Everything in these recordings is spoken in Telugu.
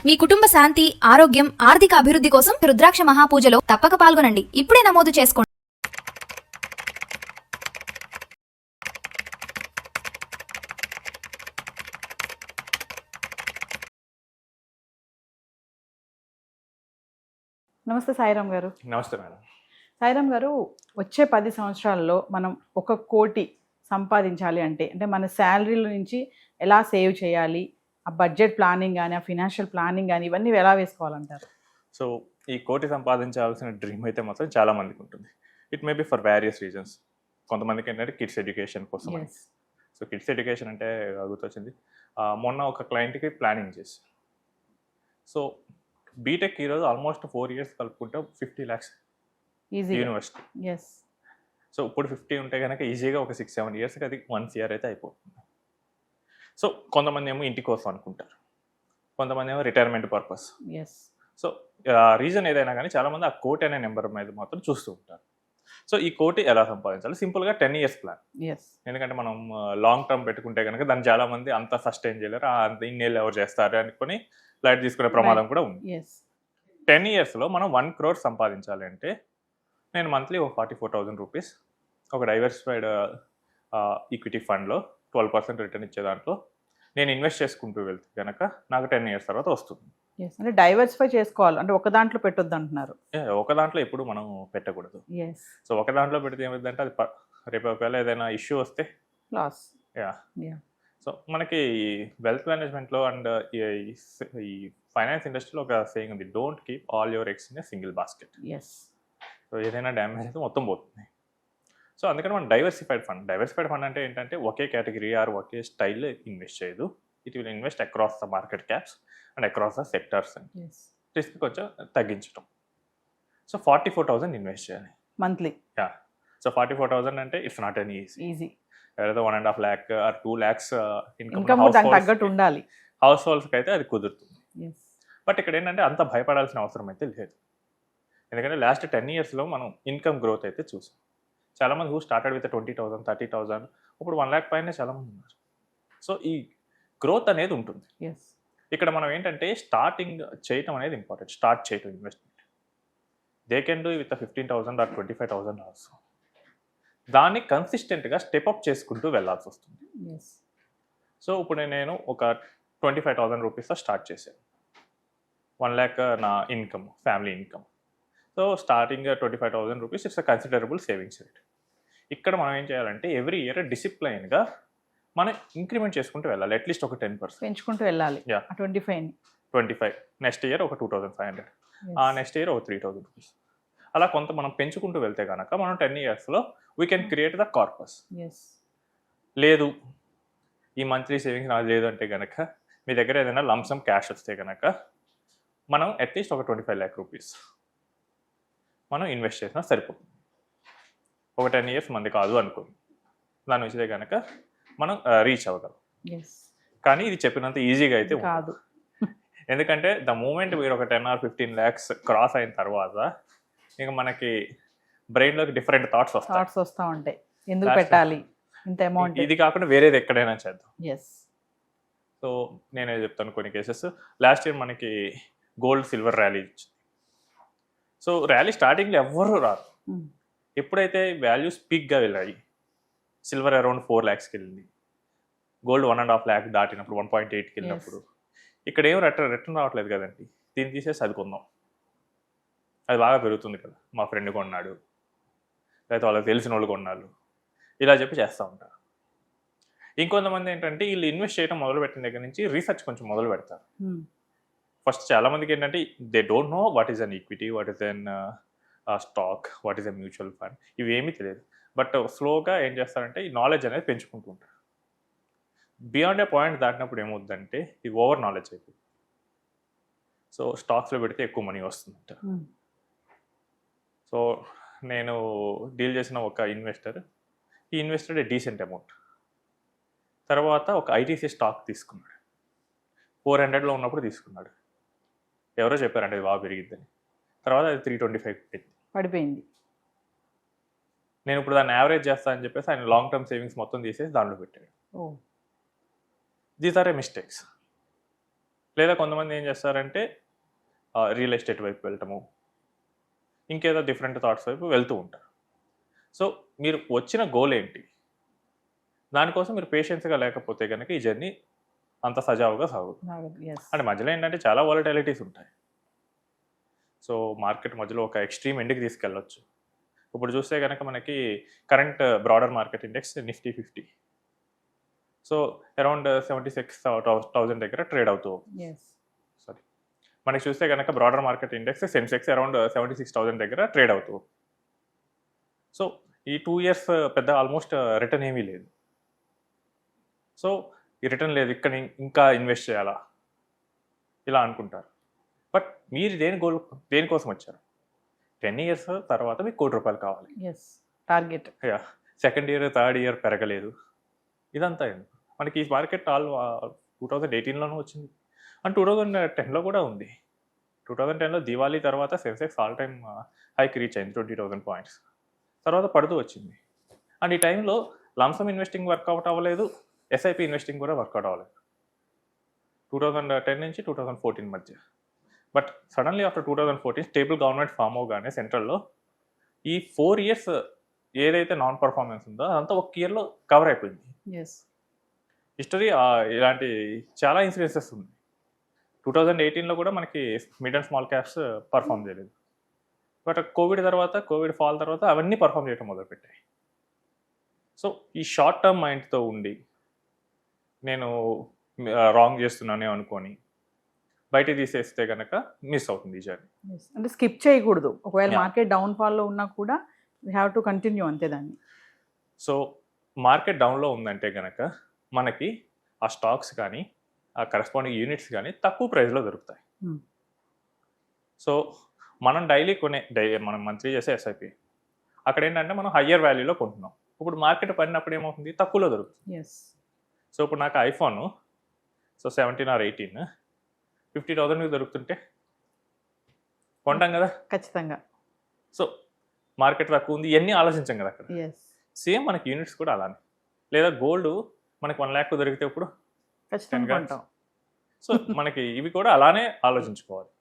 మీ కుటుంబ శాంతి, ఆరోగ్యం, ఆర్థిక అభివృద్ధి కోసం రుద్రాక్ష మహాపూజలో తప్పక పాల్గొనండి. ఇప్పుడే నమోదు చేసుకోండి. నమస్తే సాయిరామ్ గారు. నమస్తే మేడం. సాయిరామ్ గారు, వచ్చే 10 సంవత్సరాల్లో మనం 1 కోటి సంపాదించాలి అంటే మన శాలరీల నుంచి ఎలా సేవ్ చేయాలి, ఆ బడ్జెట్ ప్లానింగ్ కానీ, ఆ ఫినాన్షియల్ ప్లానింగ్ కానీ, ఇవన్నీ ఎలా వేసుకోవాలంటారు? సో ఈ కోటి సంపాదించాల్సిన డ్రీమ్ అయితే మాత్రం చాలా మందికి ఉంటుంది. It may be for various reasons. కొంతమందికి ఏంటంటే కిడ్స్ ఎడ్యుకేషన్ కోసం. సో కిడ్స్ ఎడ్యుకేషన్ అంటే గుర్తొచ్చింది, మొన్న ఒక క్లయింట్కి ప్లానింగ్ చేసి, సో బీటెక్ ఈరోజు ఆల్మోస్ట్ 4 years కలుపుకుంటే 50 lakhs యూనివర్సిటీ. సో ఇప్పుడు 50 ఉంటే కనుక ఈజీగా ఒక 6-7 yearsకి అది 1 CR అయితే అయిపోతుంది. సో కొంతమంది ఏమో ఇంటి కోసం అనుకుంటారు, కొంతమంది ఏమో రిటైర్మెంట్ పర్పస్. సో రీజన్ ఏదైనా కానీ చాలామంది ఆ కోటి అనే నెంబర్ మీద మాత్రం చూస్తూ ఉంటారు. సో ఈ కోటి ఎలా సంపాదించాలి? సింపుల్గా 10 years ప్లాన్. ఎందుకంటే మనం లాంగ్ టర్మ్ పెట్టుకుంటే కనుక దాన్ని చాలామంది అంత సస్టైన్ చేయలేరు, అంత ఇన్నేళ్ళు ఎవరు చేస్తారు అనుకుని ఫ్లైట్ తీసుకునే ప్రమాదం కూడా ఉంది. 10 yearsలో మనం 1 crore సంపాదించాలి అంటే నేను మంత్లీ ఒక 44,000 rupees ఒక డైవర్సిఫైడ్ ఈక్విటీ ఫండ్లో 12% రిటర్న్ ఇచ్చే దాంట్లో నేను ఇన్వెస్ట్ చేసుకుంటూ వెళ్తే కనుక నాకు 10 years తర్వాత వస్తుంది. అంటే డైవర్సిఫై చేసుకోవాలి, అంటే ఒక దాంట్లో పెట్టొద్దు అంటున్నారు. ఒక దాంట్లో ఎప్పుడు మనం పెట్టకూడదు. సో ఒక దాంట్లో పెడితే ఏమైందంటే అది రేపు ఒకవేళ ఏదైనా ఇష్యూ వస్తే లాస్. సో మనకి వెల్త్ మేనేజ్మెంట్లో అండ్ ఈ ఫైనాన్స్ ఇండస్ట్రీలో ఒక సేయింగ్ ఉంది, don't keep all your eggs in a single basket. So ఏదైనా డ్యామేజ్ అయితే మొత్తం పోతుంది. సో అందుకని మనం డైవర్సిఫైడ్ ఫండ్ అంటే ఏంటంటే ఒకే కేటగిరీ ఆర్ ఒకే స్టైల్ ఇన్వెస్ట్ చేయదు. It will invest across the market caps and across the sectors. Risk కొంచెం తగ్గించడం. సో 44,000 ఇన్వెస్ట్ చేయాలి మంత్లీ. సో 44,000 అంటే ఇట్స్ నాట్ ఎన్ ఈజీ. ఏదైతే 1.5 lakh ఆర్ 2 lakhs ఇన్కమ్ తగ్గట్టు ఉండాలి. హౌస్ హోల్డ్స్కి అయితే అది కుదురుతుంది. బట్ ఇక్కడ ఏంటంటే అంత భయపడాల్సిన అవసరం అయితే లేదు. ఎందుకంటే లాస్ట్ 10 yearsలో మనం ఇన్కమ్ గ్రోత్ అయితే చూసాం. చాలామంది హూ స్టార్టెడ్ విత్ 20,000, 30,000 ఇప్పుడు 1 lakh పైన చాలామంది ఉన్నారు. సో ఈ గ్రోత్ అనేది ఉంటుంది. ఇక్కడ మనం ఏంటంటే స్టార్టింగ్ చేయటం అనేది ఇంపార్టెంట్. స్టార్ట్ చేయటం investment they can do with 15,000 or 25,000 also. దాన్ని కన్సిస్టెంట్గా స్టెప్అప్ చేసుకుంటూ వెళ్ళాల్సి వస్తుంది. సో ఇప్పుడు నేను ఒక 25,000 రూపీస్తో స్టార్ట్ చేశాను. 1 lakh నా income, family income. So starting 25,000 rupees it's a considerable savings rate. ఇక్కడ మనం ఏం చేయాలంటే ఎవ్రీ ఇయర్ డిసిప్లైన్గా మనం ఇంక్రిమెంట్ చేసుకుంటూ వెళ్ళాలి. అట్లీస్ట్ ఒక 10% పెంచుకుంటూ వెళ్ళాలి. 25 నెక్స్ట్ ఇయర్ ఒక 2,500, ఆ నెక్స్ట్ ఇయర్ ఒక 3,000 రూపీస్. అలా కొంత మనం పెంచుకుంటూ వెళ్తే కనుక మనం 10 yearsలో we can create the corpus. లేదు ఈ మంత్లీ సేవింగ్స్ నాకు లేదు అంటే కనుక మీ దగ్గర ఏదైనా లంసమ్ క్యాష్ వస్తే కనుక మనం అట్లీస్ట్ ఒక 25 lakh రూపీస్ మనం ఇన్వెస్ట్ చేసినా సరిపోతుంది. ఒక 10 years మంది కాదు అనుకోండి, దాని వచ్చితే కనుక మనం రీచ్ అవ్వగలం. కానీ ఇది చెప్పినంత ఈజీగా అయితే కాదు. ఎందుకంటే ద మూమెంట్ మీరు ఒక 10 or 15 lakhs క్రాస్ అయిన తర్వాత ఇంకా మనకి బ్రెయిన్లోకి డిఫరెంట్ థాట్స్ వస్తూ ఉంటాయి. ఎందుకు పెట్టాలి ఇంత అమౌంట్, ఇది కాకుండా వేరేది ఎక్కడైనా చేద్దాం. సో నేనే చెప్తాను కొన్ని కేసెస్. లాస్ట్ ఇయర్ మనకి గోల్డ్ సిల్వర్ ర్యాలీ ఇచ్చింది. సో ర్యాలీ స్టార్టింగ్లో ఎవ్వరూ రారు. ఎప్పుడైతే వాల్యూస్ పీక్గా వెళ్ళాయి, సిల్వర్ అరౌండ్ 4 lakhsకి వెళ్ళింది, గోల్డ్ 1.5 lakh దాటినప్పుడు 1.8కి వెళ్ళినప్పుడు ఇక్కడ ఏం రిటర్న్ రావట్లేదు కదండి, దీన్ని తీసేసి అది కొందాం, అది బాగా పెరుగుతుంది కదా, మా ఫ్రెండ్ కొన్నాడు లేకపోతే వాళ్ళకి తెలిసిన వాళ్ళు కొన్నాళ్ళు, ఇలా చెప్పి చేస్తూ ఉంటారు. ఇంకొంతమంది ఏంటంటే వీళ్ళు ఇన్వెస్ట్ చేయడం మొదలు పెట్టిన దగ్గర నుంచి రీసెర్చ్ కొంచెం మొదలు పెడతారు. ఫస్ట్ చాలామందికి ఏంటంటే they don't know what is an equity, what is an stock, what is a mutual fund, ఇవి ఏమీ తెలియదు. బట్ స్లోగా ఏం చేస్తారంటే ఈ నాలెడ్జ్ అనేది పెంచుకుంటూ ఉంటారు. బియాండ్ ఏ పాయింట్ దాటినప్పుడు ఏమవుతుందంటే ఇది ఓవర్ నాలెడ్జ్ అయిపోతుంది. సో స్టాక్స్లో పెడితే ఎక్కువ మనీ వస్తుందంట. సో నేను డీల్ చేసిన ఒక ఇన్వెస్టర్, ఈ ఇన్వెస్టర్ డీసెంట్ అమౌంట్, తర్వాత ఒక ఐటీసీ స్టాక్ తీసుకున్నాడు. 400లో ఉన్నప్పుడు తీసుకున్నాడు. ఎవరో చెప్పారంటే అది బాగా పెరిగిద్దని. తర్వాత అది 325 పడిపోయింది. నేను ఇప్పుడు దాన్ని యావరేజ్ చేస్తా అని చెప్పేసి ఆయన లాంగ్ టర్మ్ సేవింగ్స్ మొత్తం తీసేసి దాంట్లో పెట్టాడు. These are a mistakes. లేదా కొంతమంది ఏం చేస్తారంటే రియల్ ఎస్టేట్ వైపు వెళ్ళటము, ఇంకేదో డిఫరెంట్ థాట్స్ వైపు వెళ్తూ ఉంటారు. సో మీరు వచ్చిన గోల్ ఏంటి, దానికోసం మీరు పేషెన్స్గా లేకపోతే కనుక ఈ జర్నీ అంత సజావుగా సాగుతుంది. అంటే మధ్యలో ఏంటంటే చాలా వాలటాలిటీస్ ఉంటాయి. సో మార్కెట్ మధ్యలో ఒక ఎక్స్ట్రీమ్ ఎండ్కి తీసుకెళ్ళొచ్చు. ఇప్పుడు చూస్తే కనుక మనకి current broader market index Nifty 50, so around 76,000 దగ్గర ట్రేడ్ అవుతూ, సారీ మనకి చూస్తే కనుక broader market index Sensex around 76,000 దగ్గర ట్రేడ్ అవుతూ. సో ఈ 2 years పెద్ద ఆల్మోస్ట్ రిటర్న్ ఏమీ లేదు. సో ఈ రిటర్న్ లేదు, ఇక్కడ ఇంకా ఇన్వెస్ట్ చేయాలా ఇలా అనుకుంటారు. బట్ మీరు దేనికోసం వచ్చారు? 10 years తర్వాత మీకు ₹1,00,00,000 కావాలి, target. Second year third year పెరగలేదు, ఇదంతా ఎందుకు? మనకి ఈ మార్కెట్ 2018లోనూ వచ్చింది అండ్ 2010లో కూడా ఉంది. 2010లో దివాళీ తర్వాత సెన్సెక్స్ ఆల్ టైమ్ హైకి రీచ్ అయింది 20,000 points, తర్వాత పడుతూ వచ్చింది. అండ్ ఈ టైంలో లంసమ్ ఇన్వెస్టింగ్ వర్కౌట్ అవ్వలేదు, ఎస్ఐపి ఇన్వెస్టింగ్ కూడా వర్కౌట్ అవ్వలేదు 2010 నుంచి 2014 మధ్య. But suddenly after 2014 stable government form అవగానే సెంట్రల్లో ఈ 4 years ఏదైతే నాన్ పర్ఫార్మెన్స్ ఉందో అదంతా ఒక ఇయర్లో కవర్ అయిపోయింది. హిస్టరీ ఇలాంటి చాలా ఇన్సిడెన్సెస్ ఉన్నాయి. 2018లో కూడా మనకి mid and small caps perform చేయలేదు. బట్ కోవిడ్ ఫాల్ తర్వాత అవన్నీ పర్ఫామ్ చేయడం మొదలుపెట్టాయి. సో ఈ షార్ట్ టర్మ్ మైండ్తో ఉండి నేను రాంగ్ చేస్తున్నానే అనుకొని బయట తీసేస్తే కనుక మిస్ అవుతుంది ఈ జర్నీ. అంటే స్కిప్ చేయకూడదు. ఒకవేళ Yeah. మార్కెట్ డౌన్ఫాల్లో ఉన్నా కూడా వీ హ్యావ్ టు కంటిన్యూ అంతే దాన్ని. సో మార్కెట్ డౌన్లో ఉందంటే కనుక మనకి ఆ స్టాక్స్ కానీ ఆ కరెస్పాండింగ్ యూనిట్స్ కానీ తక్కువ ప్రైస్లో దొరుకుతాయి. Hmm. సో మనం మనం మంత్లీ చేసే ఎస్ఐపి అక్కడ ఏంటంటే మనం హయ్యర్ వాల్యూలో కొంటున్నాం. ఇప్పుడు మార్కెట్ పడినప్పుడు ఏమవుతుంది, తక్కువలో దొరుకుతుంది. సో ఇప్పుడు నాకు ఐఫోన్ 17 or 18 50,000 దొరుకుతుంటే కొంటాం కదా ఖచ్చితంగా. సో మార్కెట్ తక్కువ ఉంది, ఇవన్నీ ఆలోచించాం కదా అక్కడ. సేమ్ మనకి యూనిట్స్ కూడా అలానే. లేదా గోల్డ్ మనకి 1 lakh దొరికితే ఇప్పుడు ఖచ్చితంగా కొంటాం. సో మనకి ఇవి కూడా అలానే ఆలోచించుకోవాలి.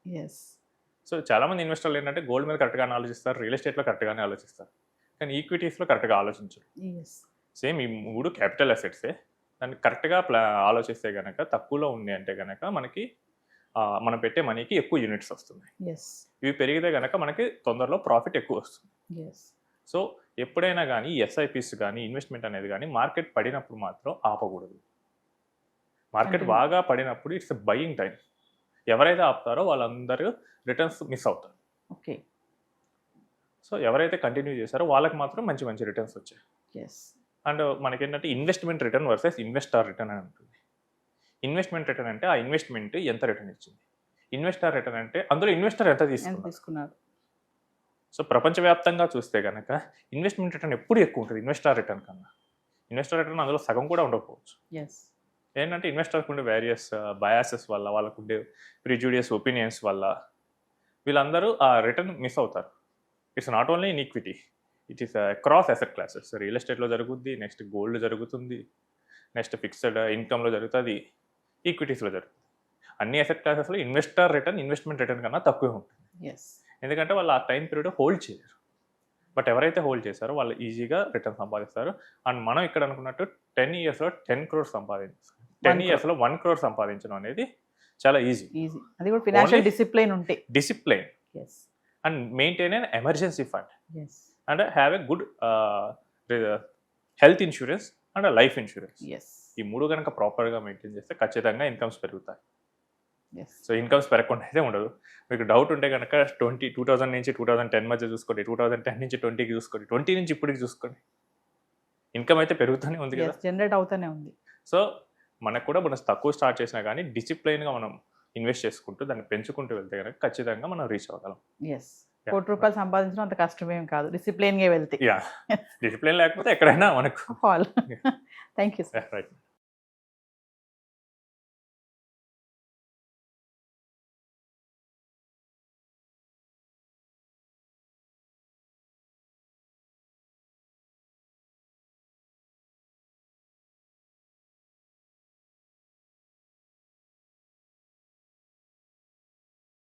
సో చాలామంది ఇన్వెస్టర్లు ఏంటంటే గోల్డ్ మీద కరెక్ట్గానే ఆలోచిస్తారు, రియల్ ఎస్టేట్లో కరెక్ట్గానే ఆలోచిస్తారు, కానీ ఈక్విటీస్లో కరెక్ట్గా ఆలోచించరు. సేమ్ ఈ 3 క్యాపిటల్ అసెట్సే, దాన్ని కరెక్ట్గా ఆలోచిస్తే కనుక తక్కువలో ఉంది అంటే కనుక మనకి మనం పెట్టే మనీకి ఎక్కువ యూనిట్స్ వస్తున్నాయి. ఇవి పెరిగితే కనుక మనకి తొందరలో ప్రాఫిట్ ఎక్కువ వస్తుంది. సో ఎప్పుడైనా కానీ ఎస్ఐపిస్ కానీ ఇన్వెస్ట్మెంట్ అనేది కానీ మార్కెట్ పడినప్పుడు మాత్రం ఆపకూడదు. మార్కెట్ బాగా పడినప్పుడు ఇట్స్ బయింగ్ టైం. ఎవరైతే ఆపుతారో వాళ్ళందరూ రిటర్న్స్ మిస్ అవుతారు. ఓకే. సో ఎవరైతే కంటిన్యూ చేశారో వాళ్ళకి మాత్రం మంచి మంచి రిటర్న్స్ వచ్చాయి. అండ్ మనకేంటంటే investment return versus investor return అని ఉంటుంది. ఇన్వెస్ట్మెంట్ రిటర్న్ అంటే ఆ ఇన్వెస్ట్మెంట్ ఎంత రిటర్న్ ఇచ్చింది, ఇన్వెస్టార్ రిటర్న్ అంటే అందులో ఇన్వెస్టర్ ఎంత తీసుకున్నారు. సో ప్రపంచవ్యాప్తంగా చూస్తే కనుక ఇన్వెస్ట్మెంట్ రిటర్న్ ఎప్పుడు ఎక్కువ ఉంటుంది ఇన్వెస్టార్ రిటర్న్ కన్నా. ఇన్వెస్టర్ రిటర్న్ అందులో సగం కూడా ఉండకపోవచ్చు. ఏంటంటే ఇన్వెస్టర్కి ఉండే వేరియస్ బయాసెస్ వల్ల, వాళ్ళకు ఉండే ప్రిజుడియస్ ఒపీనియన్స్ వల్ల వీళ్ళందరూ ఆ రిటర్న్ మిస్ అవుతారు. It's not only in equity, it is across asset classes. Real ఎస్టేట్లో జరుగుద్ది, నెక్స్ట్ గోల్డ్ జరుగుతుంది, నెక్స్ట్ ఫిక్స్డ్ ఇన్కమ్లో జరుగుతుంది, ఈక్విటీస్లో జరుగుతుంది. అన్ని అసెట్ క్లాసెస్లో ఇన్వెస్ట్మెంట్ రిటర్న్ కన్నా తక్కువే ఉంటుంది. ఎందుకంటే వాళ్ళు ఆ టైం పీరియడ్ హోల్డ్ చేయరు. బట్ ఎవరైతే హోల్డ్ చేస్తారో వాళ్ళు ఈజీగా రిటర్న్ సంపాదిస్తారు. అండ్ మనం ఇక్కడ అనుకున్నట్టు 10 yearsలో 10 crores సంపాదించాలి. 10 yearsలో 1 crore సంపాదించడం అనేది చాలా ఈజీ. అది కూడా financial discipline and maintain an emergency fund and have a good health insurance and life insurance. ఈ 3 కనుక ప్రాపర్గా మెయింటైన్ చేస్తే ఖచ్చితంగా ఇన్కమ్స్ పెరుగుతాయి. సో ఇన్కమ్స్ పెరగకుండా అయితే ఉండదు. మీకు డౌట్ ఉంటే కనుక 2000 నుంచి 2010 మధ్య చూసుకోండి, 2010 నుంచి 20కి చూసుకోండి, 20 నుంచి ఇప్పటికి చూసుకోండి, ఇన్కమ్ అయితే పెరుగుతూనే ఉంది కదా, జనరేట్ అవుతూనే ఉంది. సో మనకు కూడా మనం తక్కువ స్టార్ట్ చేసినా కానీ డిసిప్లైన్గా మనం ఇన్వెస్ట్ చేసుకుంటూ దాన్ని పెంచుకుంటూ వెళ్తే కనుక ఖచ్చితంగా మనం రీచ్ అవ్వగలం. ₹1,00,00,000 సంపాదించడం అంత కష్టమేం కాదు, డిసిప్లైన్గా వెళ్తే. డిసిప్లైన్ లేకపోతే ఎక్కడైనా మనకు. Thank you sir. రైట్.